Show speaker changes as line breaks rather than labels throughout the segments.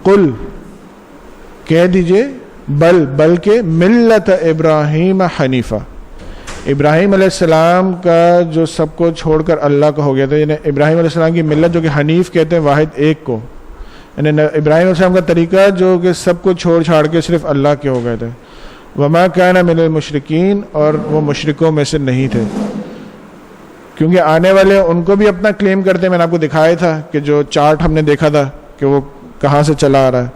قل کہہ دیجئے بلکہ ملت ابراہیم حنیفہ، ابراہیم علیہ السلام کا جو سب کو چھوڑ کر اللہ کا ہو گیا تھا، یعنی ابراہیم علیہ السلام کی ملت جو کہ حنیف کہتے ہیں واحد ایک کو، یعنی ابراہیم علیہ السلام کا طریقہ جو کہ سب کو چھوڑ چھاڑ کے صرف اللہ کے ہو گئے تھے. وما کان من المشرکین، اور وہ مشرکوں میں سے نہیں تھے، کیونکہ آنے والے ان کو بھی اپنا کلیم کرتے ہیں. میں نے آپ کو دکھایا تھا کہ جو چارٹ ہم نے دیکھا تھا کہ وہ کہاں سے چلا آ رہا ہے،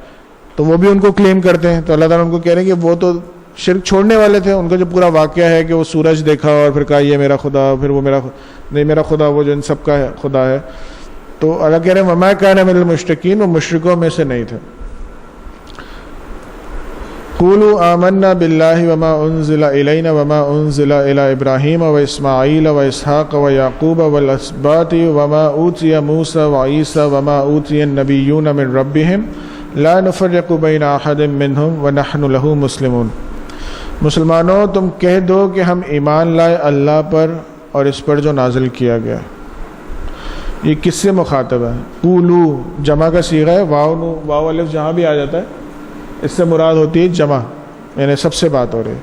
تو وہ بھی ان کو کلیم کرتے ہیں. تو اللہ تعالیٰ ان کو کہہ رہے ہیں کہ وہ تو شرک چھوڑنے والے تھے. ان کا جو پورا واقعہ ہے کہ وہ سورج دیکھا اور پھر کہا یہ میرا خدا، پھر وہ میرا خدا وہ جو ان سب کا خدا ہے. تو اللہ کہہ رہے ہیں وما کان من المشرکین، وہ مشرکوں میں سے نہیں تھے. قولوا آمنا باللہ وما انزل الینا وما انزل الی ابراہیم واسماعیل واسحاق ویعقوب والاسباط وما اوتی موسیٰ وعیسیٰ وما اوتی النبیون من ربہم لا نفرق بین احد منہم ونحن لہ مسلمون. مسلمانوں تم کہہ دو کہ ہم ایمان لائے اللہ پر اور اس پر جو نازل کیا گیا. یہ کس سے مخاطب ہے؟ قولو جمع کا صیغہ ہے، واو الف جہاں بھی آ جاتا ہے اس سے مراد ہوتی ہے جمع، یعنی سب سے بات ہو رہی ہے.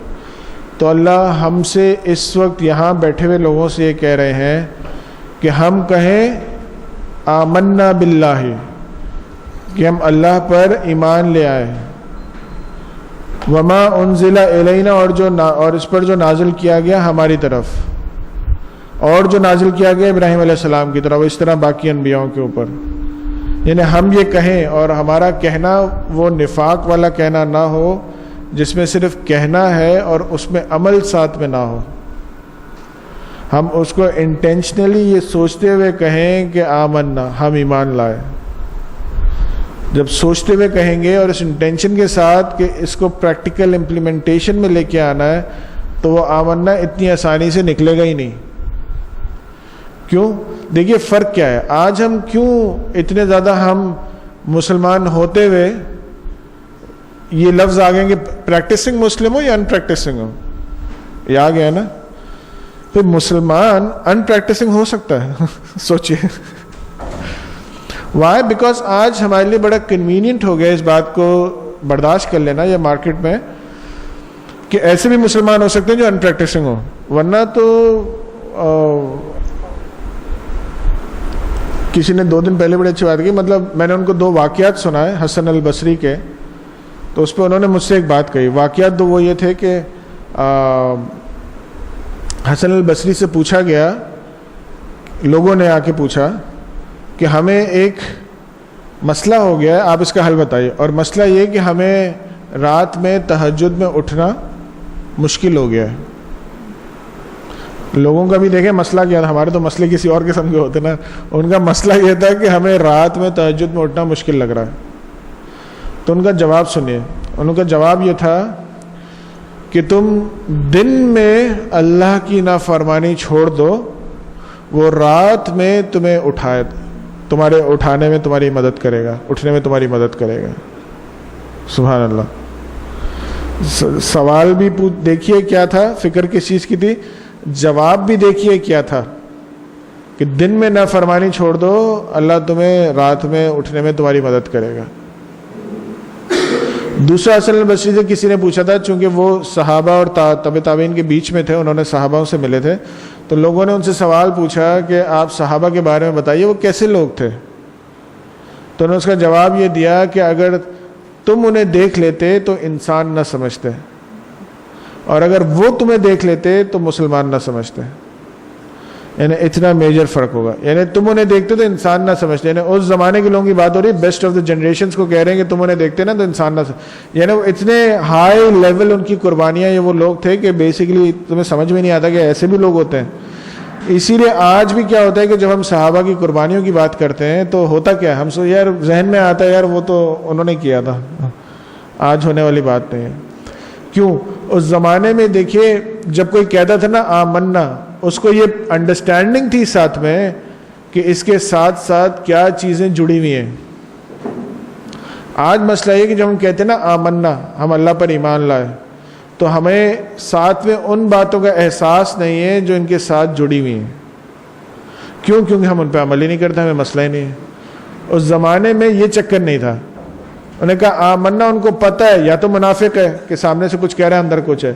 تو اللہ ہم سے اس وقت یہاں بیٹھے ہوئے لوگوں سے یہ کہہ رہے ہیں کہ ہم کہیں آمنا باللہ، کہ ہم اللہ پر ایمان لے آئے، وما انزل الینا، اور اس پر جو نازل کیا گیا ہماری طرف، اور جو نازل کیا گیا ابراہیم علیہ السلام کی طرف، اس طرح باقی انبیاءوں کے اوپر. یعنی ہم یہ کہیں اور ہمارا کہنا وہ نفاق والا کہنا نہ ہو جس میں صرف کہنا ہے اور اس میں عمل ساتھ میں نہ ہو. ہم اس کو انٹینشنلی یہ سوچتے ہوئے کہیں کہ آمنا، ہم ایمان لائے. جب سوچتے ہوئے کہیں گے اور اس انٹینشن کے ساتھ کہ اس کو پریکٹیکل امپلیمنٹیشن میں لے کے آنا ہے، تو وہ آمنا اتنی آسانی سے نکلے گا ہی نہیں. کیوں؟ دیکھیے فرق کیا ہے. آج ہم کیوں اتنے زیادہ ہم مسلمان ہوتے ہوئے یہ لفظ آ گئے کہ پریکٹسنگ مسلم ہو یا ان پریکٹسنگ ہو، یہ آ گیا نا. پھر مسلمان ان پریکٹسنگ ہو سکتا ہے سوچئے وائی؟ بیکاز آج ہمارے لیے بڑا کنوینئنٹ ہو گیا اس بات کو برداشت کر لینا یا مارکیٹ میں کہ ایسے بھی مسلمان ہو سکتے ہیں جو ان پریکٹسنگ ہو. ورنہ تو کسی نے 2 دن پہلے بڑی اچھی بات کی، مطلب میں نے ان کو 2 واقعات سنائے حسن البصری کے، تو اس پہ انہوں نے مجھ سے ایک بات کہی. واقعات 2 وہ یہ تھے کہ حسن البصری سے پوچھا گیا، لوگوں نے آ کے پوچھا کہ ہمیں ایک مسئلہ ہو گیا ہے، آپ اس کا حل بتائیے. اور مسئلہ یہ کہ ہمیں رات میں تہجد میں اٹھنا مشکل ہو گیا ہے. لوگوں کا بھی دیکھیں مسئلہ کیا تھا، ہمارے تو مسئلے کسی اور قسم کے ہوتے نا، ان کا مسئلہ یہ تھا کہ ہمیں رات میں تہجد میں اٹھنا مشکل لگ رہا ہے. تو ان کا جواب سنیے. ان کا جواب یہ تھا کہ تم دن میں اللہ کی نافرمانی چھوڑ دو، وہ رات میں تمہیں اٹھائے، تمہارے اٹھانے میں تمہاری مدد کرے گا، اٹھنے میں تمہاری مدد کرے گا. سبحان اللہ. سوال بھی دیکھیے کیا تھا، فکر کس چیز کی تھی، جواب بھی دیکھیے کیا تھا کہ دن میں نافرمانی چھوڑ دو، اللہ تمہیں رات میں اٹھنے میں تمہاری مدد کرے گا. دوسرا حسن البصری سے کسی نے پوچھا تھا، چونکہ وہ صحابہ اور تبع تابعین کے بیچ میں تھے، انہوں نے صحابہ سے ملے تھے، تو لوگوں نے ان سے سوال پوچھا کہ آپ صحابہ کے بارے میں بتائیے وہ کیسے لوگ تھے. تو انہوں نے اس کا جواب یہ دیا کہ اگر تم انہیں دیکھ لیتے تو انسان نہ سمجھتے، اور اگر وہ تمہیں دیکھ لیتے تو مسلمان نہ سمجھتے. یعنی اتنا میجر فرق ہوگا. یعنی تم انہیں دیکھتے تو انسان نہ سمجھتے، یعنی اس زمانے کے لوگوں کی بات ہو رہی ہے، بیسٹ آف دا جنریشنز کو کہہ رہے ہیں کہ تم انہیں دیکھتے نا تو انسان نہ یعنی وہ اتنے ہائی لیول ان کی قربانیاں یہ وہ لوگ تھے کہ بیسیکلی تمہیں سمجھ میں نہیں آتا کہ ایسے بھی لوگ ہوتے ہیں. اسی لیے آج بھی کیا ہوتا ہے کہ جب ہم صحابہ کی قربانیوں کی بات کرتے ہیں تو ہوتا کیا ہے، ہم سے یار ذہن میں آتا ہے یار وہ تو انہوں نے کیا تھا، آج ہونے والی بات نہیں ہے. کیوں؟ اس زمانے میں دیکھیے جب کوئی کہتا تھا نا آمنا، اس کو یہ انڈرسٹینڈنگ تھی ساتھ میں کہ اس کے ساتھ ساتھ کیا چیزیں جڑی ہوئی ہیں. آج مسئلہ یہ کہ جب ہم کہتے ہیں نا آمنا، ہم اللہ پر ایمان لائے، تو ہمیں ساتھ میں ان باتوں کا احساس نہیں ہے جو ان کے ساتھ جڑی ہوئی ہیں. کیوں؟ کیونکہ ہم ان پہ عمل ہی نہیں کرتے، ہمیں مسئلہ ہی نہیں ہے. اس زمانے میں یہ چکر نہیں تھا انہوں نے کہا آمنا، ان کو پتہ ہے یا تو منافق ہے کہ سامنے سے کچھ کہہ رہا ہے اندر کچھ ہے،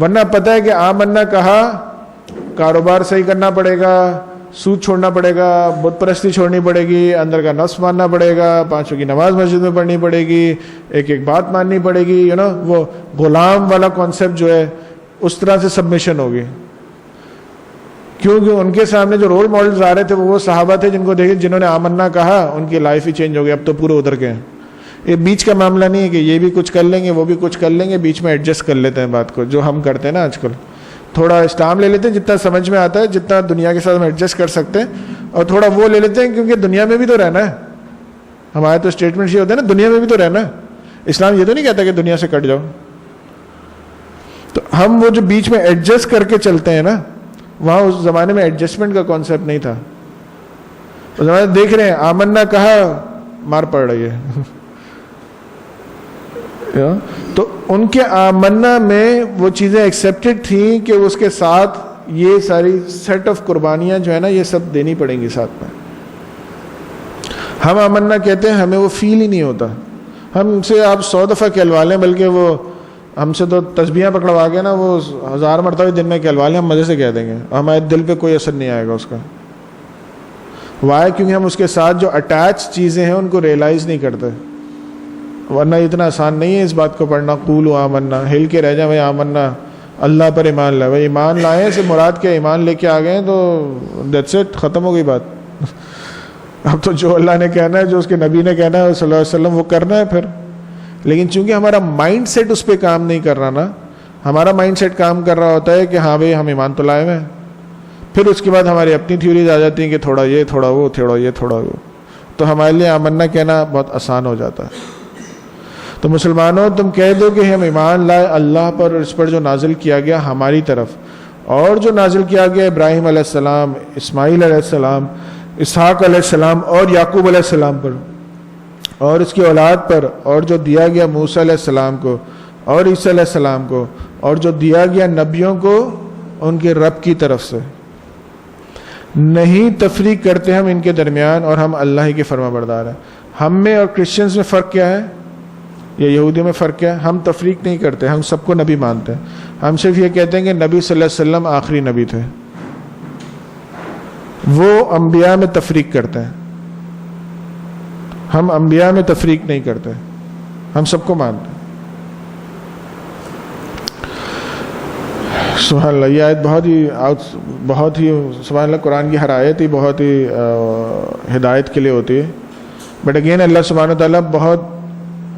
ورنہ پتہ ہے کہ آمنا کہا کاروبار صحیح کرنا پڑے گا، سود چھوڑنا پڑے گا، بت پرستی چھوڑنی پڑے گی، اندر کا نفس ماننا پڑے گا، 5 وقت کی نماز مسجد میں پڑھنی پڑے گی، ایک ایک بات ماننی پڑے گی، وہ غلام والا کانسیپٹ جو ہے اس طرح سے سبمیشن ہوگی. کیونکہ ان کے سامنے جو رول ماڈلز آ رہے تھے وہ صحابہ تھے جن کو دیکھے، جنہوں نے آمنا کہا ان کی لائف ہی چینج ہو گئی. اب تو پورے ادھر کے ہیں. یہ بیچ کا معاملہ نہیں ہے کہ یہ بھی کچھ کر لیں گے وہ بھی کچھ کر لیں گے، بیچ میں ایڈجسٹ کر لیتے ہیں بات کو، جو ہم کرتے ہیں نا آج کل. تھوڑا اسلام لے لیتے ہیں جتنا سمجھ میں آتا ہے، جتنا دنیا کے ساتھ ہم ایڈجسٹ کر سکتے ہیں، اور تھوڑا وہ لے لیتے ہیں کیونکہ دنیا میں بھی تو رہنا ہے. ہمارے تو اسٹیٹمنٹ یہ ہوتا ہے نا، دنیا میں بھی تو رہنا ہے. اسلام یہ تو نہیں کہتا کہ دنیا سے کٹ جاؤ. تو ہم وہ جو بیچ میں ایڈجسٹ کر کے چلتے ہیں نا، وہاں اس زمانے میں ایڈجسٹمنٹ کا کانسیپٹ نہیں تھا. اس زمانے دیکھ رہے ہیں آمنا کہا مار پڑ رہی ہے. تو ان کے آمنا میں وہ چیزیں ایکسیپٹڈ تھیں کہ اس کے ساتھ یہ ساری سیٹ آف قربانیاں جو ہے نا یہ سب دینی پڑیں گی ساتھ میں. ہم آمنا کہتے ہیں، ہمیں وہ فیل ہی نہیں ہوتا. ہم سے آپ 100 دفعہ کہلوا لیں، بلکہ وہ ہم سے تو تسبیحاں پکڑوا کے نا وہ 1000 مرتبہ دن میں کہلوا لیں، ہم مزے سے کہہ دیں گے، ہمارے دل پہ کوئی اثر نہیں آئے گا اس کا. وائے؟ کیونکہ ہم اس کے ساتھ جو اٹیچ چیزیں ہیں ان کو ریئلائز نہیں کرتے. ورنہ اتنا آسان نہیں ہے اس بات کو پڑھنا، قولوا آمنا، ہل کے رہ جائیں بھائی آمنا، اللہ پر ایمان لائے. بھائی ایمان لائیں سے مراد کیا؟ ایمان لے کے آ گئے تو دیٹس اٹ، ختم ہو گئی بات. اب تو جو اللہ نے کہنا ہے، جو اس کے نبی نے کہنا ہے صلی اللہ علیہ وسلم، وہ کرنا ہے پھر. لیکن چونکہ ہمارا مائنڈ سیٹ اس پہ کام نہیں کر رہا نا، ہمارا مائنڈ سیٹ کام کر رہا ہوتا ہے کہ ہاں بھائی ہم ایمان تو لائے ہوئے ہیں. پھر اس کے بعد ہماری اپنی تھیوریز آ جاتی ہیں کہ تھوڑا یہ تھوڑا وہ، تھوڑا یہ تھوڑا وہ. تو ہمارے لیے آمنا کہنا بہت آسان ہو جاتا ہے. تو مسلمانوں تم کہہ دو کہ ہم ایمان لائے اللہ پر اور اس پر جو نازل کیا گیا ہماری طرف، اور جو نازل کیا گیا ابراہیم علیہ السلام، اسماعیل علیہ السلام، اسحاق علیہ السلام اور یعقوب علیہ السلام پر، اور اس کی اولاد پر، اور جو دیا گیا موسیٰ علیہ السلام کو اور عیسیٰ علیہ السلام کو، اور جو دیا گیا نبیوں کو ان کے رب کی طرف سے. نہیں تفریق کرتے ہم ان کے درمیان، اور ہم اللہ ہی کے فرما بردار ہیں. ہم میں اور کرسچنز میں فرق کیا ہے، یا یہودیوں میں فرق کیا ہے؟ ہم تفریق نہیں کرتے، ہم سب کو نبی مانتے ہیں. ہم صرف یہ کہتے ہیں کہ نبی صلی اللہ علیہ وسلم آخری نبی تھے. وہ انبیاء میں تفریق کرتے ہیں، ہم انبیاء میں تفریق نہیں کرتے، ہم سب کو مانتے ہیں. سبحان اللہ. یہ آیت بہت ہی سبحان اللہ، قرآن کی ہر آیت ہی بہت ہی ہدایت کے لیے ہوتی ہے. بٹ اگین اللہ سبحانہ و تعالیٰ بہت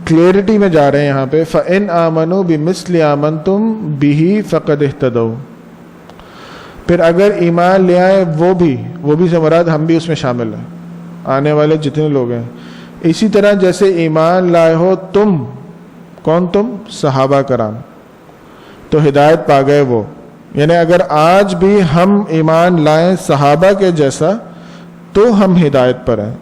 کلیئرٹی میں جا رہے ہیں یہاں پہ. فَإِنْ آمَنُوا بِمِثْلِ آمَنْتُمْ بِهِ فَقَدْ اهْتَدَوْا. پھر اگر ایمان لے آئے وہ بھی سے مراد ہم بھی اس میں شامل ہیں، آنے والے جتنے لوگ ہیں، اسی طرح جیسے ایمان لائے ہو تم. کون تم؟ صحابہ کرام. تو ہدایت پا گئے وہ. یعنی اگر آج بھی ہم ایمان لائیں صحابہ کے جیسا تو ہم ہدایت پر ہیں.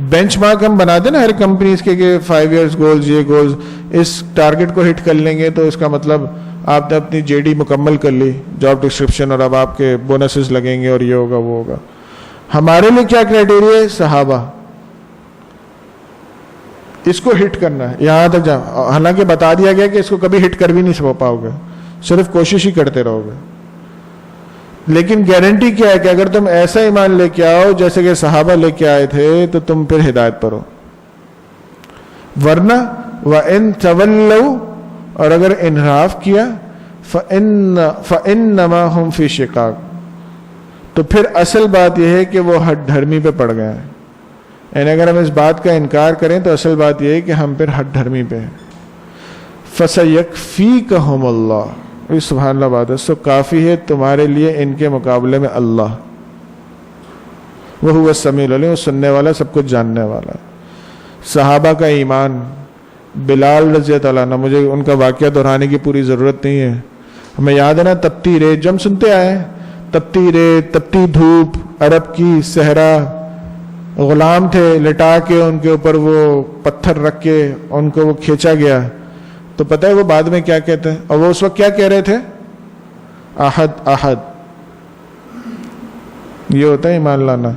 بینچ مارک ہم بنا دیں نا ہر کمپنیز کے کہ 5 ایئرس گولز، یہ گولز، اس ٹارگٹ کو ہٹ کر لیں گے تو اس کا مطلب آپ نے اپنی جے ڈی مکمل کر لی، جاب ڈسکرپشن، اور اب آپ کے بونسز لگیں گے اور یہ ہوگا وہ ہوگا. ہمارے لیے کیا کرائٹیریا ہے؟ صحابہ. اس کو ہٹ کرنا ہے، یہاں تک جا. حالانکہ بتا دیا گیا کہ اس کو کبھی ہٹ کر بھی نہیں پاؤ گے، صرف کوشش ہی کرتے رہو گے. لیکن گارنٹی کیا ہے کہ اگر تم ایسا ایمان لے کے آؤ جیسے کہ صحابہ لے کے آئے تھے تو تم پھر ہدایت پر ہو. ورنہ وَإِن تَوَلَّوْا، اور اگر انحراف کیا، فَإِنَّمَا هُمْ فِي شِقَاقٍ، تو پھر اصل بات یہ ہے کہ وہ ہٹ دھرمی پہ پڑ گئے ہیں. یعنی اگر ہم اس بات کا انکار کریں تو اصل بات یہ ہے کہ ہم پھر ہٹ دھرمی پہ ہیں. فَسَيَكْفِيكَهُمُ اللَّهُ، سبحان اللہ بات ہے، سو کافی ہے تمہارے لیے ان کے مقابلے میں اللہ. وَهُوَ السَّمِيعُ الْعَلِيمُ، سننے والا، سب کچھ جاننے والا. صحابہ کا ایمان، بلال رضی اللہ عنہ، مجھے ان کا واقعہ دہرانے کی پوری ضرورت نہیں ہے. ہمیں یاد ہے نا تپتی ریت، جب سنتے آئے ہیں تپتی ریت، تپتی دھوپ، عرب کی صحرا، غلام تھے لٹا کے ان کے اوپر وہ پتھر رکھ کے ان کو وہ کھینچا گیا. تو پتہ ہے وہ بعد میں کیا کہتے ہیں، اور وہ اس وقت کیا کہہ رہے تھے؟ احد احد. یہ ہوتا ہے ایمان لانا.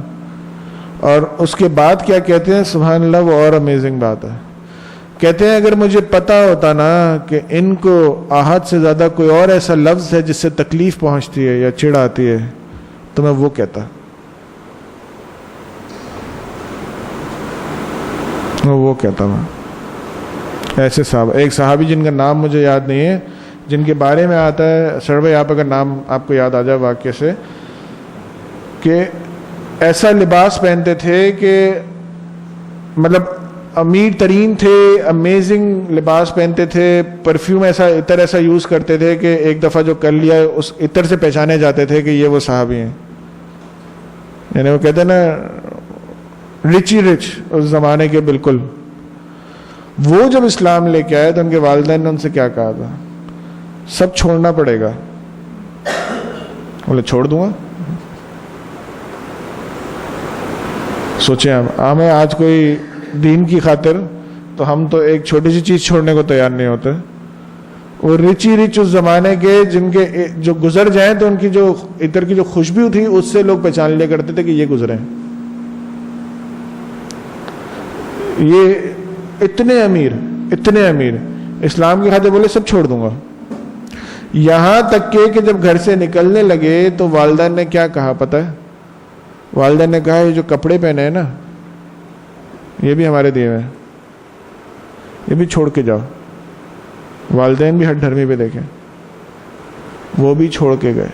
اور اس کے بعد کیا کہتے ہیں؟ سبحان اللہ، وہ اور امیزنگ بات ہے. کہتے ہیں اگر مجھے پتا ہوتا نا کہ ان کو آہت سے زیادہ کوئی اور ایسا لفظ ہے جس سے تکلیف پہنچتی ہے یا چڑ آتی ہے تو میں وہ کہتا. ایسے صحابہ. ایک صحابی جن کا نام مجھے یاد نہیں ہے, جن کے بارے میں آتا ہے, سر بھائی آپ اگر نام آپ کو یاد آ جائے واقعے سے, کہ ایسا لباس پہنتے تھے کہ مطلب امیر ترین تھے, امیزنگ لباس پہنتے تھے, پرفیوم ایسا عطر ایسا یوز کرتے تھے کہ ایک دفعہ جو کر لیا اس عطر سے پہچانے جاتے تھے کہ یہ وہ صحابی ہیں. یعنی وہ کہتے ہیں نا رچ ہی رچ اس زمانے کے بالکل. وہ جب اسلام لے کے آئے تو ان کے والدین نے ان سے کیا کہا تھا, سب چھوڑنا پڑے گا. بولے چھوڑ دوں گا. سوچیں ہمیں آج کوئی دین کی خاطر تو ہم تو ایک چھوٹی سی چیز چھوڑنے کو تیار نہیں ہوتے. وہ رچ ہی رچ اس زمانے کے جن کے جو گزر جائیں تو ان کی جو عطر کی جو خوشبو تھی اس سے لوگ پہچان لیا کرتے تھے کہ یہ گزرے. یہ اتنے امیر اسلام کی خاطر بولے سب چھوڑ دوں گا. یہاں تک کہ جب گھر سے نکلنے لگے تو والدین نے کیا کہا پتہ ہے؟ والدین نے کہا یہ جو کپڑے پہنے ہیں نا یہ بھی ہمارے دیے ہیں, یہ بھی چھوڑ کے جاؤ. والدین بھی ہٹ دھرمی پہ دیکھیں, وہ بھی چھوڑ کے گئے.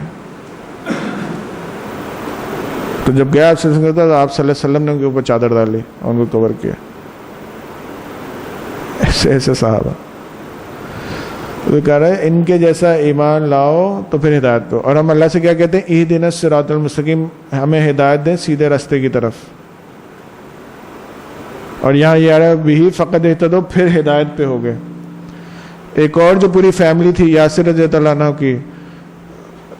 تو جب گیا آپ سے سنگتا تو آپ صلی اللہ علیہ وسلم نے ان کے اوپر چادر ڈالی اور ان کو کور کیا. ایسے صحابہ تو کہہ رہا ہے ان کے جیسا ایمان لاؤ تو پھر ہدایت پہ. اور ہم اللہ سے کیا کہتے ہیں, اہدنا الصراط المستقیم, ہمیں ہدایت دیں سیدھے راستے کی طرف. اور یہاں یہ آ رہا ہے بھی فقط اہتدوا, پھر ہدایت پہ ہو گئے. ایک اور جو پوری فیملی تھی یاسر رضی اللہ عنہ کی,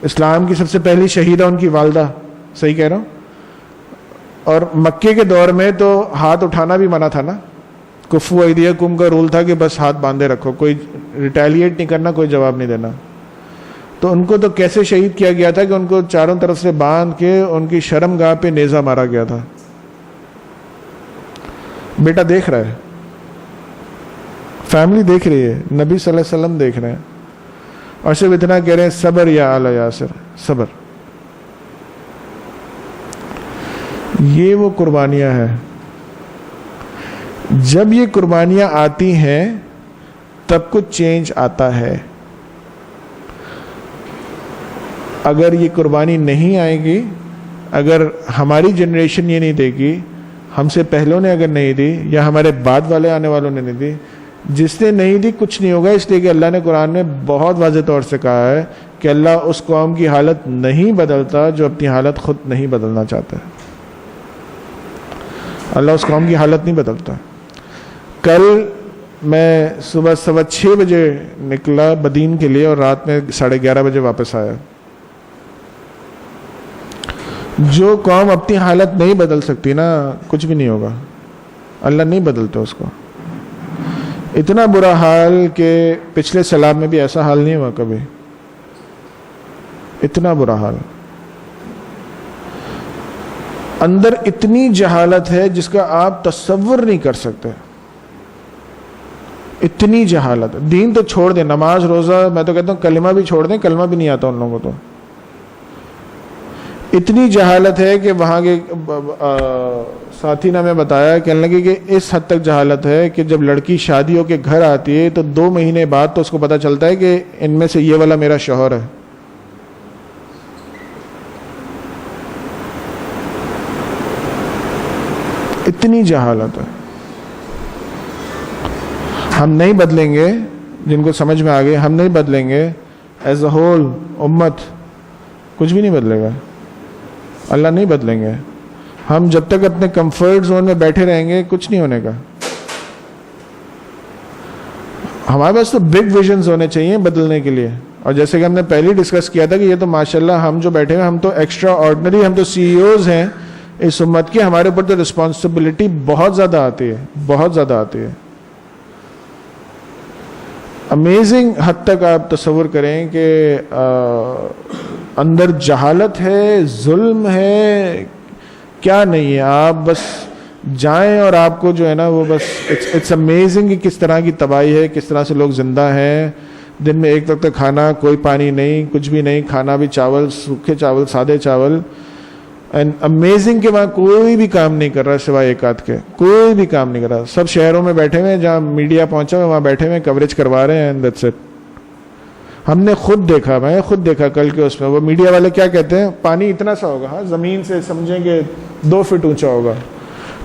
اسلام کی سب سے پہلی شہیدہ ان کی والدہ, صحیح کہہ رہا ہوں. اور مکے کے دور میں تو ہاتھ اٹھانا بھی منع تھا نا, کفو ایدیکم کا رول تھا کہ بس ہاتھ باندھے رکھو, کوئی ریٹیلیٹ نہیں کرنا, کوئی جواب نہیں دینا. تو ان کو تو کیسے شہید کیا گیا تھا کہ ان کو چاروں طرف سے باندھ کے ان کی شرم گاہ پہ نیزہ مارا گیا تھا. بیٹا دیکھ رہا ہے, فیملی دیکھ رہی ہے, نبی صلی اللہ علیہ وسلم دیکھ رہے ہیں, اور صرف اتنا کہہ رہے ہیں صبر یا آل یاسر, صبر. یہ وہ قربانیاں ہیں. جب یہ قربانیاں آتی ہیں تب کچھ چینج آتا ہے. اگر یہ قربانی نہیں آئے گی, اگر ہماری جنریشن یہ نہیں دے گی, ہم سے پہلوں نے اگر نہیں دی, یا ہمارے بعد والے آنے والوں نے نہیں دی, جس نے نہیں دی کچھ نہیں ہوگا. اس لیے کہ اللہ نے قرآن میں بہت واضح طور سے کہا ہے کہ اللہ اس قوم کی حالت نہیں بدلتا جو اپنی حالت خود نہیں بدلنا چاہتا. اللہ اس قوم کی حالت نہیں بدلتا. کل میں صبح 6:15 بجے نکلا بدین کے لیے اور رات میں 11:30 بجے واپس آیا. جو قوم اپنی حالت نہیں بدل سکتی نا, کچھ بھی نہیں ہوگا. اللہ نہیں بدلتا اس کو. اتنا برا حال کہ پچھلے سلام میں بھی ایسا حال نہیں ہوا کبھی. اتنا برا حال. اندر اتنی جہالت ہے جس کا آپ تصور نہیں کر سکتے. اتنی جہالت. دین تو چھوڑ دیں, نماز روزہ, میں تو کہتا ہوں کلمہ بھی چھوڑ دیں, کلمہ بھی نہیں آتا ان لوگوں کو. تو اتنی جہالت ہے کہ وہاں کے ساتھی نے ہمیں بتایا, کہنے لگے کہ اس حد تک جہالت ہے کہ جب لڑکی شادی ہو کے گھر آتی ہے تو 2 مہینے بعد تو اس کو پتہ چلتا ہے کہ ان میں سے یہ والا میرا شوہر ہے. اتنی جہالت ہے. ہم نہیں بدلیں گے, جن کو سمجھ میں آ گئے, ہم نہیں بدلیں گے ایز اے ہول امت, کچھ بھی نہیں بدلے گا. اللہ نہیں بدلیں گے. ہم جب تک اپنے کمفرٹ زون میں بیٹھے رہیں گے کچھ نہیں ہونے کا. ہمارے پاس تو بگ ویژنز ہونے چاہیے بدلنے کے لیے. اور جیسے کہ ہم نے پہلے ڈسکس کیا تھا کہ یہ تو ماشاءاللہ ہم جو بیٹھے ہیں ہم تو ایکسٹرا آرڈنری, ہم تو CEOs ہیں اس امت کی. ہمارے اوپر تو رسپانسبلٹی بہت زیادہ آتی ہے, بہت زیادہ آتی ہے. امیزنگ حد تک آپ تصور کریں کہ اندر جہالت ہے, ظلم ہے, کیا نہیں ہے. آپ بس جائیں اور آپ کو جو ہے نا وہ بس اٹس امیزنگ کہ کس طرح کی تباہی ہے, کس طرح سے لوگ زندہ ہیں. دن میں ایک وقت کھانا, کوئی پانی نہیں, کچھ بھی نہیں, کھانا بھی چاول, سوکھے چاول, سادے چاول. اینڈ امیزنگ کہ وہاں کوئی بھی کام نہیں کر رہا سوائے ایک آدھ کے, کوئی بھی کام نہیں کر رہا. سب شہروں میں بیٹھے ہوئے ہیں, جہاں میڈیا پہنچا ہوا وہاں بیٹھے ہوئے کوریج کروا رہے ہیں, اینڈ دیٹس اٹ. ہم نے خود دیکھا, میں خود دیکھا کل کے اس میں, وہ میڈیا والے کیا کہتے ہیں, پانی اتنا سا ہوگا, ہاں زمین سے سمجھیں کہ 2 فٹ اونچا ہوگا,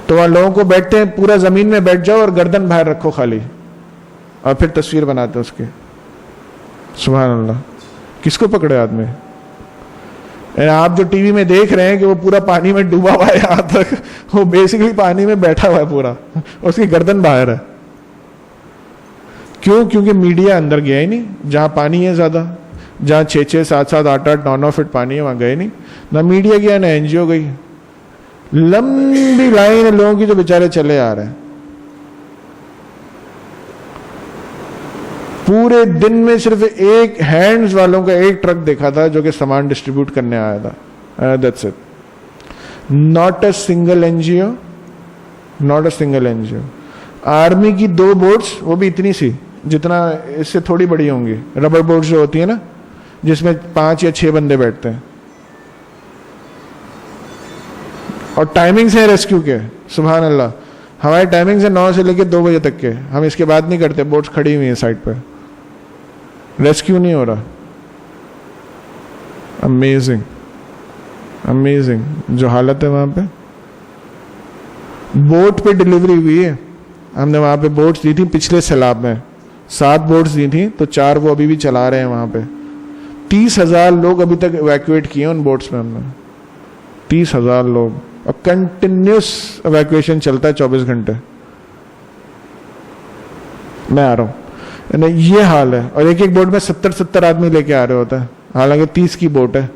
تو وہاں لوگوں کو بیٹھتے ہیں پورا زمین میں بیٹھ جاؤ اور گردن باہر رکھو خالی, اور پھر تصویر بناتے ہیں اس کی. سبحان اللہ, کس کو پکڑے آدمی. آپ جو ٹی وی میں دیکھ رہے ہیں کہ وہ پورا پانی میں ڈوبا ہوا ہے یہاں تک, وہ بیسیکلی پانی میں بیٹھا ہوا ہے پورا, اس کی گردن باہر ہے. کیوں؟ کیونکہ میڈیا اندر گیا ہی نہیں. جہاں پانی ہے زیادہ, جہاں 6-6, 7-7, 8-8, 9-9 فٹ پانی ہے, وہاں گئے نہیں. نہ میڈیا گیا نہ NGO گئی. لمبی لائن ہے لوگوں کی جو بیچارے چلے آ رہے ہیں. پورے دن میں صرف ایک ہینڈز والوں کا ایک ٹرک دیکھا تھا جو کہ سامان ڈسٹریبیوٹ کرنے آیا تھا. That's it. Not a single NGO, not a single NGO. Army کی 2 بوٹس, وہ بھی اتنی سی جتنا اس سے تھوڑی بڑی ہوں گی, ربر بوٹس جو ہوتی ہیں نا, جس میں 5 یا 6 بندے بیٹھتے ہیں, اور ٹائمنگ سے ریسکیو کے. سبحان اللہ, ہماری ٹائمنگ سے 9 سے لے کے 2 بجے تک کے, ہم اس کے بعد نہیں کرتے. بوٹس کھڑی ہوئی ہیں سائڈ پہ, ریسکیو نہیں ہو رہا. امیزنگ, امیزنگ جو حالت ہے وہاں پہ. بوٹ پہ ڈلیوری ہوئی ہے, ہم نے وہاں پہ بوٹس دی تھی پچھلے سیلاب میں, 7 بوٹس دی تھیں, تو 4 وہ ابھی بھی چلا رہے ہیں وہاں پہ. 30,000 لوگ ابھی تک ایویکویٹ کیے ان بوٹس میں ہم نے, 30,000 لوگ, اور کنٹینیوس ایویکویشن چلتا ہے 24 گھنٹے. میں آ رہا ہوں, یہ حال ہے. اور ایک بوٹ میں 70 آدمی لے کے آ رہے ہوتے ہیں, حالانکہ 30 کی بوٹ ہے.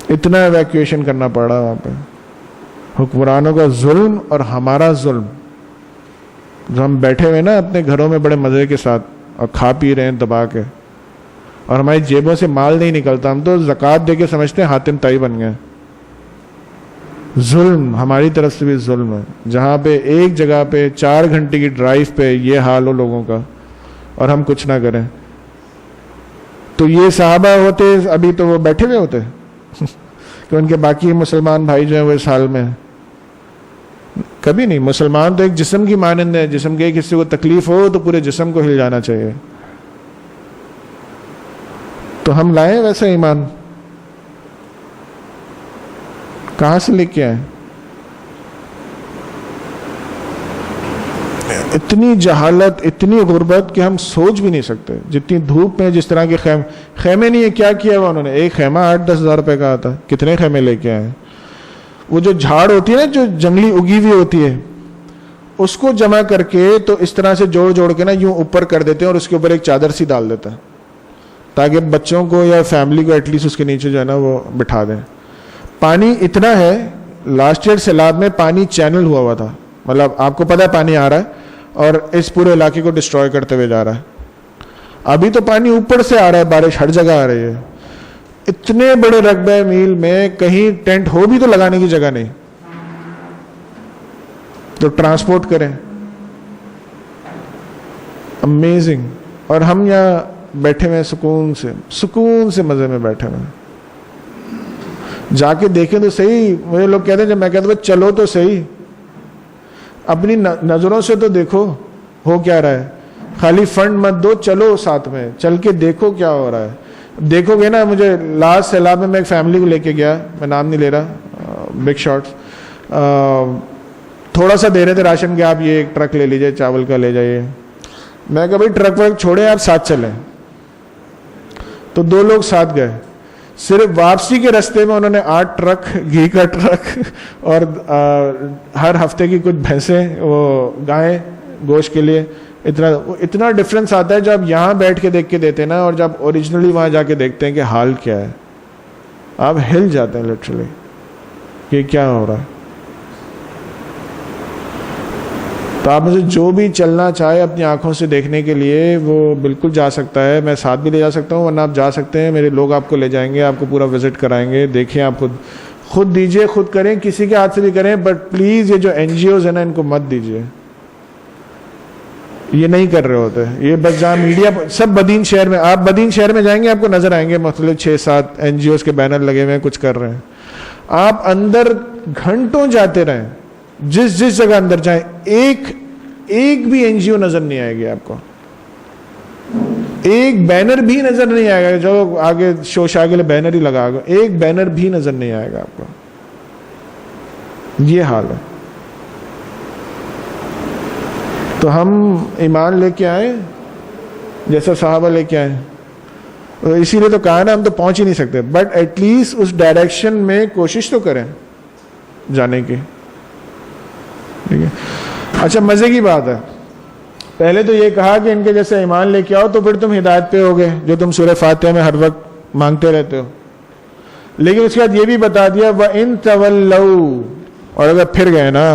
اتنا ایویکویشن کرنا پڑ رہا ہے وہاں پہ. حکمرانوں کا ظلم اور ہمارا ظلم, جو ہم بیٹھے ہوئے نا اپنے گھروں میں بڑے مزے کے ساتھ اور کھا پی رہے ہیں دبا کے, اور ہماری جیبوں سے مال نہیں نکلتا. ہم تو زکوٰۃ دے کے سمجھتے ہیں حاتم طائی بن گئے. ظلم ہماری طرف سے بھی ظلم ہے. جہاں پہ ایک جگہ پہ 4 گھنٹے کی ڈرائیو پہ یہ حال ہو لوگوں کا, اور ہم کچھ نہ کریں. تو یہ صحابہ ہوتے ابھی تو وہ بیٹھے ہوئے ہوتے کہ ان کے باقی مسلمان بھائی جو ہیں وہ اس حال میں. کبھی نہیں. مسلمان تو ایک جسم کی مانند ہے, جسم کے ایک حصے کو تکلیف ہو تو پورے جسم کو ہل جانا چاہیے. تو ہم لائیں ویسا ایمان, کہاں سے لے کے آئے؟ اتنی جہالت, اتنی غربت کہ ہم سوچ بھی نہیں سکتے. جتنی دھوپ میں جس طرح کے خیمے نہیں ہے. کیا کیا ہوا انہوں نے؟ ایک خیمہ 8-10 ہزار روپے کا آتا. کتنے خیمے لے کے آئے؟ وہ جو جھاڑ ہوتی ہے نا, جو جنگلی اگی ہوئی ہوتی ہے, اس کو جمع کر کے تو اس طرح سے جوڑ کے نا یوں اوپر کر دیتے ہیں, اور اس کے اوپر ایک چادر سی ڈال دیتا ہے تاکہ بچوں کو یا فیملی کو ایٹ لیسٹ اس کے نیچے جو ہے نا وہ بٹھا دیں. پانی اتنا ہے, لاسٹ ایئر سیلاب میں پانی چینل ہوا تھا. مطلب آپ کو پتا ہے پانی آ رہا ہے اور اس پورے علاقے کو ڈسٹروائے کرتے ہوئے جا رہا ہے. ابھی تو پانی اوپر سے آ رہا ہے, بارش ہر جگہ آ رہی ہے. اتنے بڑے رقبہ میل میں کہیں ٹینٹ ہو بھی تو لگانے کی جگہ نہیں, تو ٹرانسپورٹ کریں. امیزنگ. اور ہم یہاں بیٹھے ہوئے سکون سے مزے میں بیٹھے ہوئے. جا کے دیکھیں تو صحیح. مجھے لوگ کہتے ہیں, جب میں کہتا ہوں چلو تو صحیح, اپنی نظروں سے تو دیکھو ہو کیا رہا ہے. خالی فنڈ مت دو, چلو ساتھ میں چل کے دیکھو کیا ہو رہا ہے. دیکھو گے نا. مجھے لاسٹ سیلاب میں ایک فیملی کو لے کے گیا, میں نام نہیں لے رہا, بگ شارٹس, تھوڑا سا دے رہے تھے راشن کے, آپ یہ ایک ٹرک لے لیجئے چاول کا, لے جائیے. میں کہا بھائی ٹرک ورک چھوڑیں, آپ ساتھ چلیں. تو 2 لوگ ساتھ گئے. صرف واپسی کے رستے میں انہوں نے 8 ٹرک گھی کا ٹرک اور ہر ہفتے کی کچھ بھینسیں, وہ گائیں گوشت کے لیے. اتنا ڈفرینس آتا ہے جب یہاں بیٹھ کے دیکھ کے دیتے ہیں نا, اور جب اوریجنلی وہاں جا کے دیکھتے ہیں کہ حال کیا ہے. آپ ہل جاتے ہیں لٹرلی کہ کیا ہو رہا ہے. تو آپ میں سے جو بھی چلنا چاہے اپنی آنکھوں سے دیکھنے کے لیے وہ بالکل جا سکتا ہے. میں ساتھ بھی لے جا سکتا ہوں, ورنہ آپ جا سکتے ہیں, میرے لوگ آپ کو لے جائیں گے, آپ کو پورا وزٹ کرائیں گے. دیکھیں آپ خود خود دیجئے، خود کریں، کسی کے ہاتھ سے بھی کریں، بٹ پلیز یہ جو این جی اوز ہیں نا ان کو مت دیجئے. یہ نہیں کر رہے ہوتے. یہ بس جہاں میڈیا سب بدین شہر میں، آپ بدین شہر میں جائیں گے آپ کو نظر آئیں گے مختلف 6-7 این جی اوز کے بینر لگے ہوئے ہیں، کچھ کر رہے ہیں. آپ اندر گھنٹوں جاتے رہیں، جس جگہ اندر جائیں، ایک بھی این جی او نظر نہیں آئے گی آپ کو، ایک بینر بھی نظر نہیں آئے گا. جو آگے شوشا کے لیے بینر ہی لگا گا، ایک بینر بھی نظر نہیں آئے گا آپ کو. یہ حال ہے. تو ہم ایمان لے کے آئیں جیسا صحابہ لے کے آئیں. اسی لیے تو کہا نا ہم تو پہنچ ہی نہیں سکتے، بٹ ایٹ لیسٹ اس ڈائریکشن میں کوشش تو کریں جانے کی. ٹھیک ہے. اچھا مزے کی بات ہے، پہلے تو یہ کہا کہ ان کے جیسے ایمان لے کے آؤ تو پھر تم ہدایت پہ ہوگے، جو تم سورہ فاتحہ میں ہر وقت مانگتے رہتے ہو. لیکن اس کے بعد یہ بھی بتا دیا وَإِن تَوَلَّوْا، اور اگر پھر گئے نا،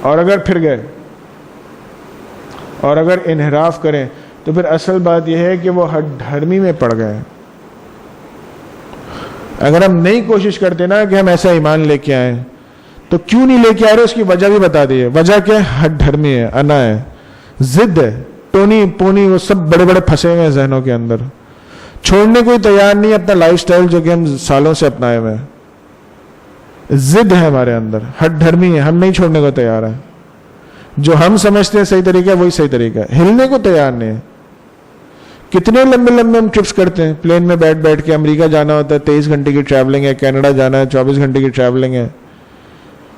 اور اگر پھر گئے اور اگر انحراف کریں تو پھر اصل بات یہ ہے کہ وہ ہٹ دھرمی میں پڑ گئے. اگر ہم نہیں کوشش کرتے نا کہ ہم ایسا ایمان لے کے آئیں تو کیوں نہیں لے کے آ رہے، اس کی وجہ بھی بتا دی ہے. وجہ کیا ہے؟ ہٹ دھرمی ہے، انا ہے، ضد ہے، ٹونی پونی، وہ سب بڑے بڑے پھنسے ہوئے ہیں ذہنوں کے اندر. چھوڑنے کوئی تیار نہیں اپنا لائف سٹائل جو کہ ہم سالوں سے اپنائے ہوئے ہیں. ضد ہے ہمارے اندر، ہٹ دھرمی ہے، ہم نہیں چھوڑنے کو تیار ہیں. جو ہم سمجھتے ہیں صحیح طریقہ ہے وہی صحیح طریقہ ہے، ہلنے کو تیار نہیں ہے. کتنے لمبے لمبے ہم ٹرپس کرتے ہیں، پلین میں بیٹھ کے. امریکہ جانا ہوتا ہے 23 گھنٹے کی ٹریولنگ ہے، کینیڈا جانا ہے 24 گھنٹے کی ٹریولنگ ہے،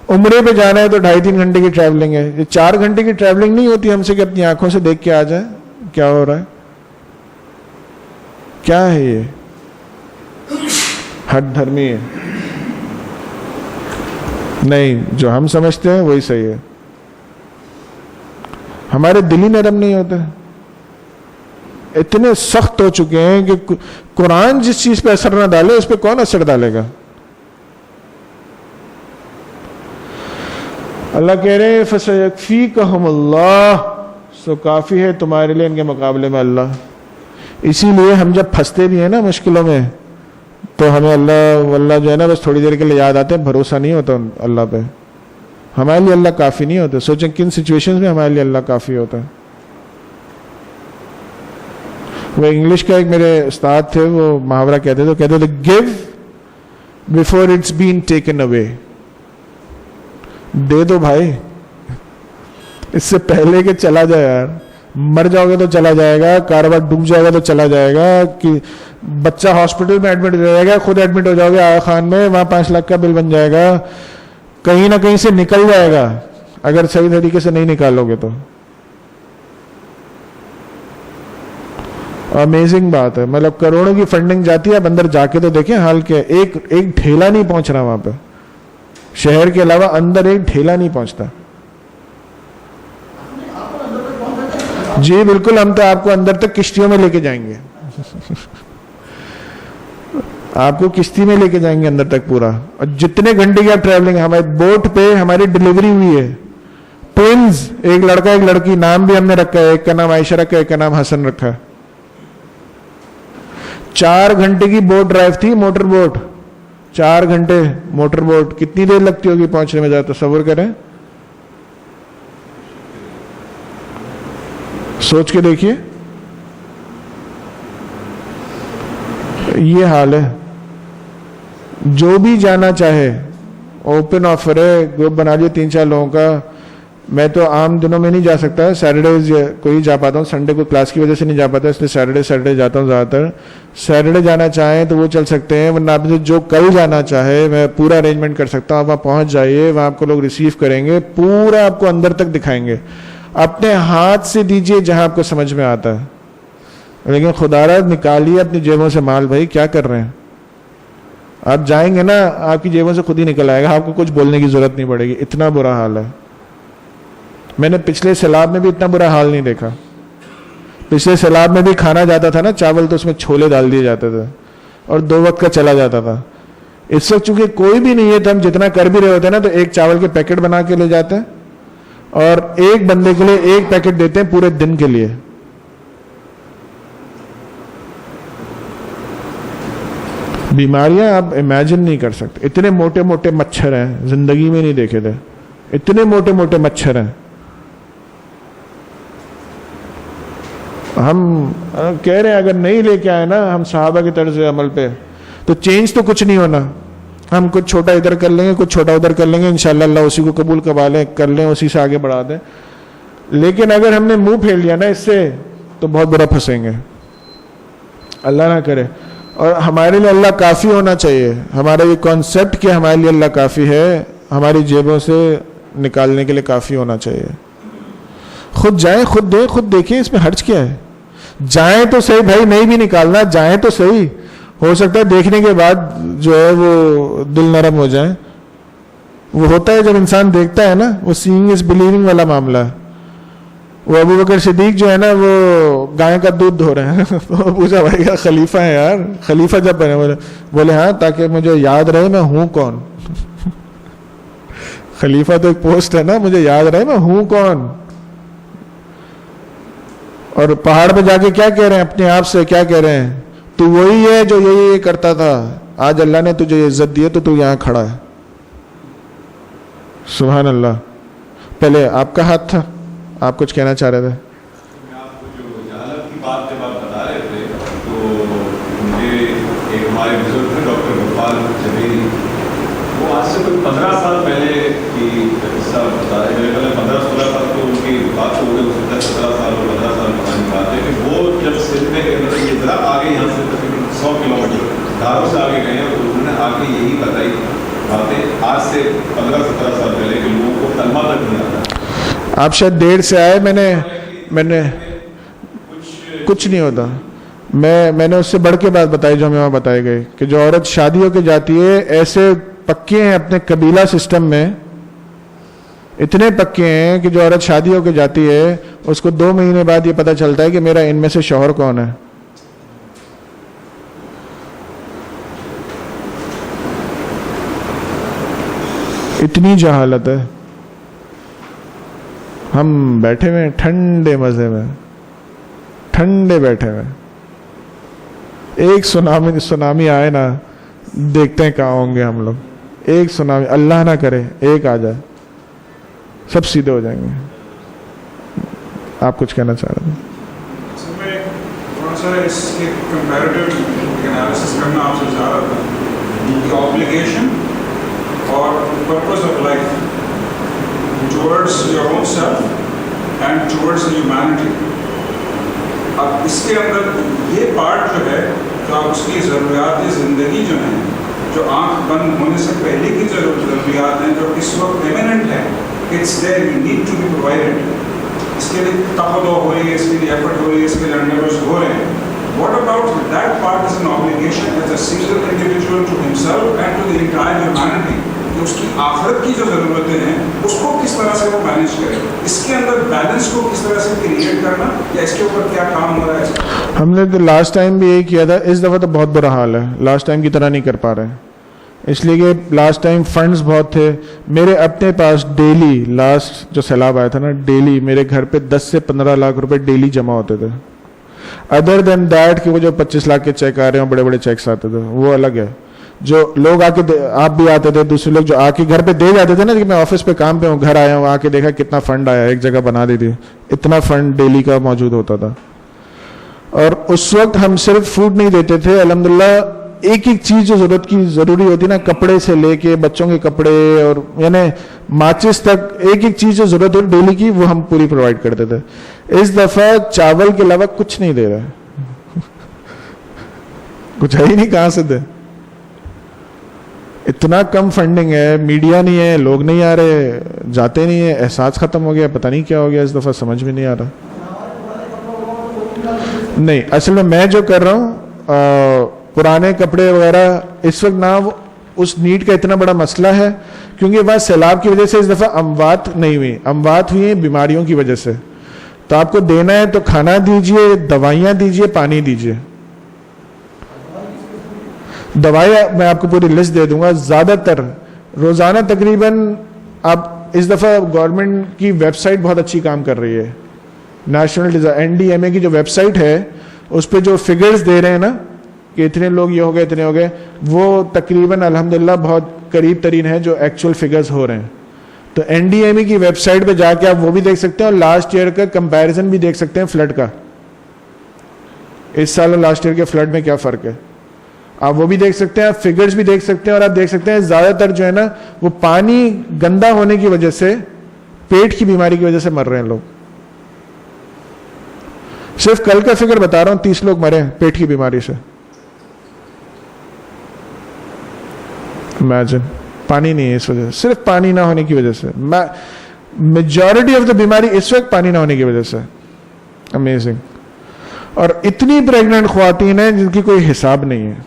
عمرے پہ جانا ہے تو 2.5-3 گھنٹے کی ٹریولنگ ہے. یہ 4 گھنٹے کی ٹریولنگ نہیں ہوتی ہم سے کہ اپنی آنکھوں سے دیکھ کے آ جائیں کیا ہو رہا ہے. کیا ہے یہ؟ ہٹ دھرمی ہے. نہیں، جو ہم سمجھتے ہیں وہی صحیح ہے. ہمارے دل ہی نرم نہیں ہوتے، اتنے سخت ہو چکے ہیں کہ قرآن جس چیز پہ اثر نہ ڈالے اس پہ کون اثر ڈالے گا. اللہ کہہ رہے ہیں فَسَيَكْفِيكَهُمُ اللَّهُ، سو کافی ہے تمہارے لیے ان کے مقابلے میں اللہ. اسی لیے ہم جب پھنستے بھی ہیں نا مشکلوں میں تو ہمیں اللہ جو ہے نا بس تھوڑی دیر کے لیے یاد آتے ہیں، بھروسہ نہیں ہوتا اللہ پہ. ہمارے لیے اللہ کافی نہیں ہوتا. سوچیں کن سچویشنز میں ہمارے لیے اللہ کافی ہوتا ہے. وہ انگلش کا ایک میرے استاد تھے، وہ محاورہ کہتے تھے give before it's been taken away. دے دو بھائی اس سے پہلے کہ چلا جائے. یار مر جاؤ گے تو چلا جائے گا، کاروبار ڈوب جائے گا تو چلا جائے گا، کہ بچہ ہاسپٹل میں ایڈمٹ ہو جائے گا، خود ایڈمٹ ہو جاؤ گے آغا خان میں، وہاں 5 لاکھ کا بل بن جائے گا، کہیں نہ کہیں سے نکل جائے گا اگر صحیح طریقے سے نہیں نکالو گے تو. امیزنگ بات ہے، مطلب کروڑوں کی فنڈنگ جاتی ہے. اب اندر جا کے تو دیکھیں حال کیا ہے. ایک ڈھیلا نہیں پہنچ رہا وہاں پہ، شہر کے علاوہ اندر ایک ڈھیلا نہیں پہنچتا. جی بالکل، ہم تو آپ کو اندر تک کشتیوں میں لے کے جائیں گے. آپ کو کشتی میں لے کے جائیں گے اندر تک پورا. اور جتنے گھنٹے کی آپ ٹریولنگ، ہمارے بوٹ پہ ہماری ڈلیوری ہوئی ہے. ٹوئنز، ایک لڑکا ایک لڑکی، نام بھی ہم نے رکھا ہے، ایک کا نام عائشہ رکھا ہے، ایک کا نام حسن رکھا ہے. 4 گھنٹے کی بوٹ ڈرائیو تھی، موٹر بوٹ. 4 گھنٹے موٹر بوٹ، کتنی دیر لگتی ہوگی پہنچنے میں؟ ذرا تصور کریں، سوچ کے دیکھیے. یہ حال ہے. جو بھی جانا چاہے اوپن آفر ہے، گروپ بنا لیے 3-4 لوگوں کا. میں تو عام دنوں میں نہیں جا سکتا، سیٹرڈیز کوئی جا پاتا ہوں، سنڈے کو کلاس کی وجہ سے نہیں جا پاتا، اس لیے سیٹرڈے جاتا ہوں زیادہ تر. سیٹرڈے جانا چاہیں تو وہ چل سکتے ہیں، ورنہ آپ جو کل جانا چاہے میں پورا ارینجمنٹ کر سکتا ہوں. آپ وہاں پہنچ جائیے، وہاں آپ کو لوگ ریسیو کریں گے، پورا آپ کو اندر تک دکھائیں گے. اپنے ہاتھ سے دیجئے جہاں آپ کو سمجھ میں آتا ہے، لیکن خدا را نکالیے اپنی جیبوں سے مال. بھائی کیا کر رہے ہیں آپ؟ جائیں گے نا آپ کی جیبوں سے خود ہی نکل آئے گا، آپ کو کچھ بولنے کی ضرورت نہیں پڑے گی. اتنا برا حال ہے. میں نے پچھلے سیلاب میں بھی اتنا برا حال نہیں دیکھا. پچھلے سیلاب میں بھی کھانا جاتا تھا نا چاول، تو اس میں چھولے ڈال دیے جاتے تھے اور 2 وقت کا چلا جاتا تھا. اس وقت چونکہ کوئی بھی نہیں ہے تو ہم جتنا کر بھی رہے ہوتے ہیں نا، تو ایک چاول کے پیکٹ بنا کے لے جاتے ہیں اور ایک بندے کے لیے 1 پیکٹ دیتے ہیں پورے دن کے لیے. بیماریاں آپ امیجن نہیں کر سکتے. اتنے موٹے موٹے مچھر ہیں, زندگی میں نہیں دیکھے تھے. اتنے موٹے موٹے مچھر ہیں. ہم کہہ رہے ہیں اگر نہیں لے کے آئے نا ہم صحابہ کے طرز عمل پہ, تو چینج تو کچھ نہیں ہونا. ہم کچھ چھوٹا ادھر کر لیں گے, کچھ چھوٹا ادھر کر لیں گے, انشاءاللہ اللہ اسی کو قبول کر لیں, اسی سے آگے بڑھا دیں. لیکن اگر ہم نے منہ پھیر لیا نا اس سے, تو بہت بڑا پھنسیں گے, اللہ نہ کرے. اور ہمارے لیے اللہ کافی ہونا چاہیے. ہمارا یہ کانسیپٹ کہ ہمارے لیے اللہ کافی ہے, ہماری جیبوں سے نکالنے کے لیے کافی ہونا چاہیے. خود جائیں, خود دیں, خود دیکھیں, اس میں حرج کیا ہے؟ جائیں تو صحیح بھائی, نہیں بھی نکالنا, جائیں تو صحیح. ہو سکتا ہے دیکھنے کے بعد جو ہے وہ دل نرم ہو جائے. وہ ہوتا ہے جب انسان دیکھتا ہے نا, وہ سینگ از بلیونگ والا معاملہ ہے. وہ ابو بکر صدیق جو ہے نا وہ گائے کا دودھ دھو رہے ہیں. تو پوچھا بھائی کیا خلیفہ ہے یار؟ خلیفہ جب بنے, بولے ہاں تاکہ مجھے یاد رہے میں ہوں کون. خلیفہ تو ایک پوسٹ ہے نا, مجھے یاد رہے میں ہوں کون. اور پہاڑ پہ جا کے کیا کہہ رہے ہیں اپنے آپ سے, کیا کہہ رہے ہیں؟ تو وہی ہے جو یہ کرتا تھا, آج اللہ نے تجھے یہ عزت دی ہے تو یہاں کھڑا ہے. سبحان اللہ. پہلے آپ کا ہاتھ تھا, آپ کچھ کہنا چاہ رہے تھے.
میں آپ کو جو جہالت کی بات جب آپ بتا رہے تھے تو مجھے ایک ہمارے بزرگ تھے ڈاکٹر غفار جبیری, وہ آج سے کوئی 15 سال پہلے کی قصہ بتا رہے. میرے خیال 15-16 سال تو ان کی بات ہو گئی, 17 سال اور 15 سال پرانی بات ہے کہ وہ جب سندھ میں یہ ذرا آگے یہاں سے تقریباً 100 کلومیٹر داروں سے آگے گئے ہیں, تو انہوں نے آ کے یہی بتائی باتیں آج سے 15-17 سال پہلے کہ لوگوں کو کلمہ تک نہیں آتا.
آپ شاید دیر سے آئے, میں نے کچھ نہیں ہوتا. میں نے اس سے بڑھ کے بات بتائی جو ہمیں وہاں بتائی گئی کہ جو عورت شادی ہو کے جاتی ہے, ایسے پکے ہیں اپنے قبیلہ سسٹم میں, اتنے پکے ہیں کہ جو عورت شادی ہو کے جاتی ہے اس کو 2 مہینے بعد یہ پتہ چلتا ہے کہ میرا ان میں سے شوہر کون ہے. اتنی جہالت ہے. ہم بیٹھے ہوئے ٹھنڈے مزے میں, ٹھنڈے بیٹھے ہوئے. ایک سونامی آئے نا, دیکھتے ہیں کہاں ہوں گے ہم لوگ. ایک سونامی, اللہ نہ کرے ایک آ جائے, سب سیدھے ہو جائیں گے. آپ کچھ کہنا چاہ رہے تھے؟
میں تھوڑا سا اس کے کمپیریٹیو انالیسس کرنا آپ سے چاہ رہا تھا کہ آبلیگیشن اور purpose of life towards your own self and towards humanity. اب اس کے اندر یہ پارٹ جو ہے, جو آپ اس کی ضروریات زندگی جو ہیں, جو آنکھ بند ہونے سے پہلے کی جو ضروریات ہیں جو اس وقت ایمیننٹ ہے, it's there, you need to be provided. اس کے لیے تقاضا ہو رہی ہے, اس کے لیے ایفرٹ ہو رہی ہے, اس کے لیے انڈیورس ہو رہے ہیں. What about that part is an obligation as a single individual to himself and to the entire humanity. کہ اس کی آخرت کی جو ضرورتیں ہیں اس کو کس طرح سے وہ مینیج کرے, اس کے اندر بیلنس کو کس طرح سے کریٹ کرنا, یا اس کے اوپر کیا کام ہو رہا ہے.
ہم نے تو لاسٹ ٹائم بھی یہی کیا تھا, اس دفعہ تو بہت برا حال ہے, لاسٹ ٹائم کی طرح نہیں کر پا رہے ہیں. اس لیے کہ لاسٹ ٹائم فنڈز بہت تھے میرے اپنے پاس. ڈیلی لاسٹ جو سیلاب آیا تھا نا, ڈیلی میرے گھر پہ 10 سے 15 لاکھ روپے ڈیلی جمع ہوتے تھے. ادر دین دیٹ کہ وہ جو 25 لاکھ کے چیک آ رہے ہیں, بڑے بڑے چیکس آتے تھے, وہ الگ ہے. جو لوگ آ کے, آپ بھی آتے تھے, دوسرے لوگ جو آ کے گھر پہ دے جاتے تھے نا, کہ میں آفس پہ کام پہ ہوں, گھر آیا ہوں, آ کے دیکھا کتنا فنڈ آیا, ایک جگہ بنا دی تھی, اتنا فنڈ ڈیلی کا موجود ہوتا تھا. اور اس وقت ہم صرف فوڈ نہیں دیتے تھے, الحمدللہ ایک ایک چیز جو ضروری ہوتی نا, کپڑے سے لے کے بچوں کے کپڑے اور یعنی ماچس تک, ایک ایک چیز جو ضرورت ہوتی ڈیلی کی وہ ہم پوری پرووائڈ کرتے تھے. اس دفعہ چاول کے علاوہ کچھ نہیں دے رہے, کچھ ہے ہی نہیں, کہاں سے دے. اتنا کم فنڈنگ ہے, میڈیا نہیں ہے, لوگ نہیں آ رہے, جاتے نہیں ہیں, احساس ختم ہو گیا, پتہ نہیں کیا ہو گیا اس دفعہ, سمجھ میں نہیں آ رہا. نہیں, اصل میں جو کر رہا ہوں پرانے کپڑے وغیرہ اس وقت نہ, اس نیڈ کا اتنا بڑا مسئلہ ہے کیونکہ بس سیلاب کی وجہ سے اس دفعہ اموات نہیں ہوئی, اموات ہوئی ہیں بیماریوں کی وجہ سے. تو آپ کو دینا ہے تو کھانا دیجئے, دوائیاں دیجئے, پانی دیجئے. دوائیاں میں آپ کو پوری لسٹ دے دوں گا. زیادہ تر روزانہ تقریباً آپ, اس دفعہ گورنمنٹ کی ویب سائٹ بہت اچھی کام کر رہی ہے, نیشنل NDMA کی جو ویب سائٹ ہے اس پہ جو فگرز دے رہے ہیں نا, کہ اتنے لوگ یہ ہو گئے اتنے ہو گئے، وہ تقریباً الحمدللہ بہت قریب ترین ہیں جو ایکچوئل فگرز ہو رہے ہیں. تو این ڈی ایم ای کی ویب سائٹ پہ جا کے آپ وہ بھی دیکھ سکتے ہیں اور لاسٹ ایئر کا کمپیریزن بھی دیکھ سکتے ہیں فلڈ کا، اس سال اور لاسٹ ایئر کے فلڈ میں کیا فرق ہے. آپ وہ بھی دیکھ سکتے ہیں، آپ فگرز بھی دیکھ سکتے ہیں، اور آپ دیکھ سکتے ہیں زیادہ تر جو ہے نا وہ پانی گندا ہونے کی وجہ سے، پیٹ کی بیماری کی وجہ سے مر رہے ہیں لوگ. صرف کل کا فگر بتا رہا ہوں، 30 لوگ مرے ہیں پیٹ کی بیماری سے. امیجن، پانی نہیں ہے اس وجہ سے، صرف پانی نہ ہونے کی وجہ سے. میجورٹی آف دا بیماری اس وقت پانی نہ ہونے کی وجہ سے. امیزنگ. اور اتنی پریگننٹ خواتین ہیں جن کی کوئی حساب نہیں ہے.